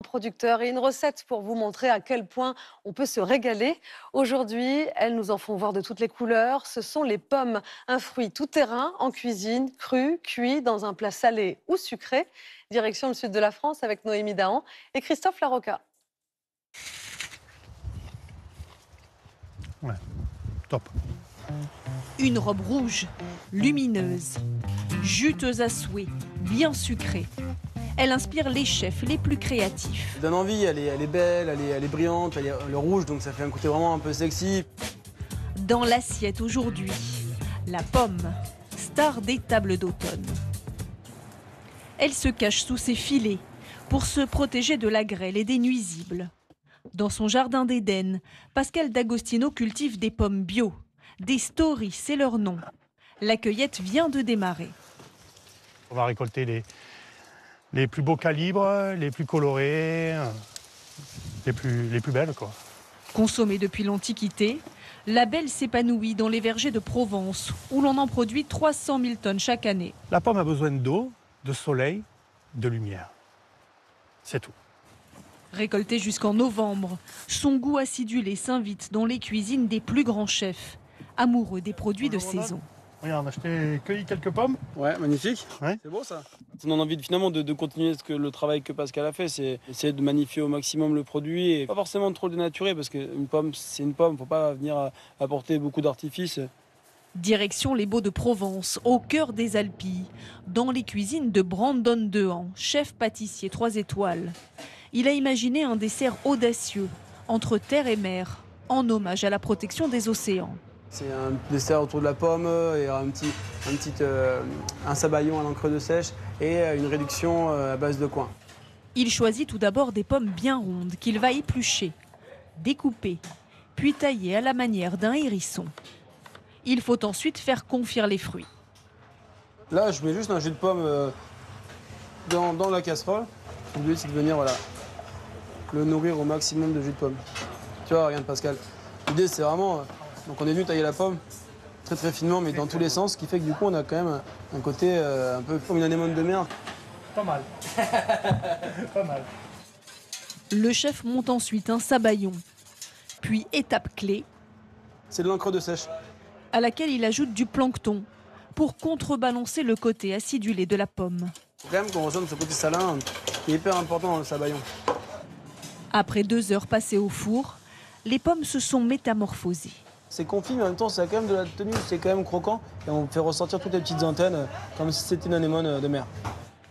Producteurs et une recette pour vous montrer à quel point on peut se régaler. Aujourd'hui, elles nous en font voir de toutes les couleurs. Ce sont les pommes, un fruit tout terrain en cuisine, cru, cuit dans un plat salé ou sucré. Direction le sud de la France avec Noémie Dahan et Christophe Larocca. Ouais, top. Une robe rouge, lumineuse, juteuse à souhait, bien sucrée. Elle inspire les chefs les plus créatifs. Elle donne envie, elle est belle, elle est brillante, elle est rouge, donc ça fait un côté vraiment un peu sexy. Dans l'assiette aujourd'hui, la pomme, star des tables d'automne. Elle se cache sous ses filets pour se protéger de la grêle et des nuisibles. Dans son jardin d'Éden, Pascal D'Agostino cultive des pommes bio. Des stories, c'est leur nom. La cueillette vient de démarrer. On va récolter les plus beaux calibres, les plus colorés, les plus belles, quoi. Consommée depuis l'Antiquité, la belle s'épanouit dans les vergers de Provence, où l'on en produit 300 000 tonnes chaque année. La pomme a besoin d'eau, de soleil, de lumière. C'est tout. Récoltée jusqu'en novembre, son goût acidulé s'invite dans les cuisines des plus grands chefs, amoureux des produits de saison. Regarde, je t'ai cueilli quelques pommes. Ouais, magnifique. Ouais. C'est beau ça. On a envie finalement de continuer le travail que Pascal a fait, c'est essayer de magnifier au maximum le produit et pas forcément trop le dénaturer parce qu'une pomme c'est une pomme, faut pas venir apporter beaucoup d'artifices. Direction les Baux de Provence, au cœur des Alpilles, dans les cuisines de Brandon Dehan, chef pâtissier 3 étoiles. Il a imaginé un dessert audacieux, entre terre et mer, en hommage à la protection des océans. C'est un dessert autour de la pomme et un sabayon à l'encre de sèche et une réduction à base de coin. Il choisit tout d'abord des pommes bien rondes qu'il va éplucher, découper, puis tailler à la manière d'un hérisson. Il faut ensuite faire confire les fruits. Là, je mets juste un jus de pomme dans la casserole. Le but, c'est de venir le nourrir au maximum de jus de pomme. Tu vois, regarde Pascal. L'idée, c'est vraiment... donc on est venu tailler la pomme très très finement, mais dans tous les sens, ce qui fait que du coup, on a quand même un côté un peu comme une anémone de mer. Pas mal. Pas mal. Le chef monte ensuite un sabayon. Puis, étape clé, C'est de l'encre de sèche. à laquelle il ajoute du plancton pour contrebalancer le côté acidulé de la pomme. Il faut quand même qu'on ressente ce côté salin qui est hyper important dans le sabayon. Après 2 heures passées au four, les pommes se sont métamorphosées. C'est confit, mais en même temps, ça a quand même de la tenue, c'est quand même croquant. Et on fait ressortir toutes les petites antennes comme si c'était une anémone de mer.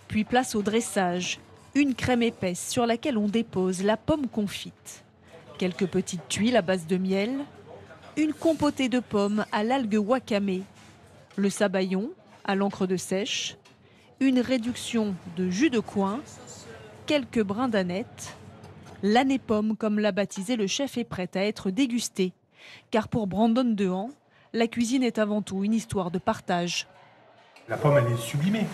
Puis place au dressage, une crème épaisse sur laquelle on dépose la pomme confite. Quelques petites tuiles à base de miel, une compotée de pommes à l'algue wakame, le sabayon à l'encre de sèche, une réduction de jus de coin, quelques brins d'aneth. L'année pomme, comme l'a baptisé le chef, est prête à être dégustée. Car pour Brandon Dehan, la cuisine est avant tout une histoire de partage. La pomme, elle est sublimée.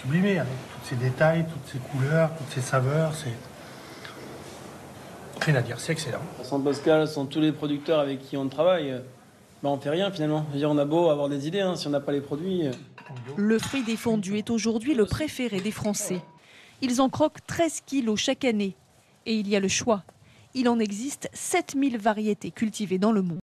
Sublimée avec tous ses détails, toutes ses couleurs, toutes ses saveurs. C'est rien à dire, c'est excellent. Sans Pascal, sans tous les producteurs avec qui on travaille, on fait rien finalement. Je veux dire, on a beau avoir des idées, si on n'a pas les produits. Le fruit défendu est aujourd'hui le préféré des Français. Ils en croquent 13 kilos chaque année. Et il y a le choix. Il en existe 7000 variétés cultivées dans le monde.